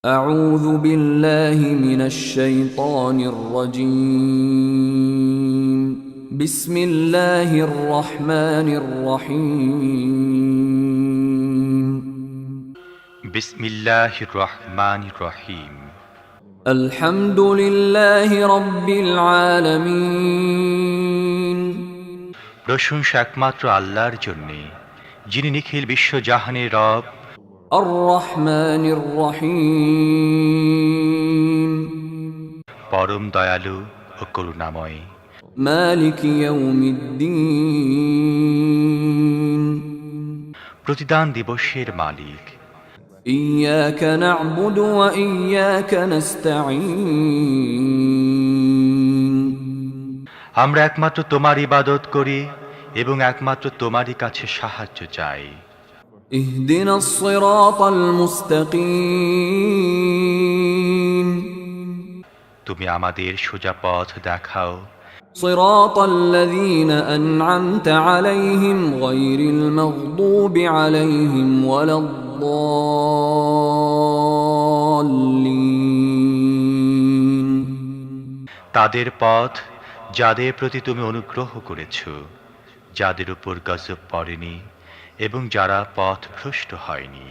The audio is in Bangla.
أعوذ بالله من الشيطان الرجيم بسم الله الرحمن الرحيم বিসমিল্লাহির রহমানির রহিম। الحمد لله رب العالمين প্রশংসা একমাত্র আল্লাহর জন্যে, যিনি নিখিল বিশ্বজাহানের রব, الرحمن الرحيم পরম দয়ালু ও করুণাময়। مالك يوم الدين প্রতিদান দিবসের মালিক। إياك نعبد وإياك نستعين আমরা একমাত্র তোমার ইবাদত করি এবং একমাত্র তোমারই কাছে সাহায্য চাই। اهدنا الصراط المستقيم তুমি আমাদের সোজা পথ দেখাও, صراط الذين أنعمت عليهم غير المغضوب عليهم ولا الضالين তাদের পথ যাদের প্রতি তুমি অনুগ্রহ করেছ, যাদের উপর গজব পড়েনি এবং যারা পথভ্রষ্ট হয়নি।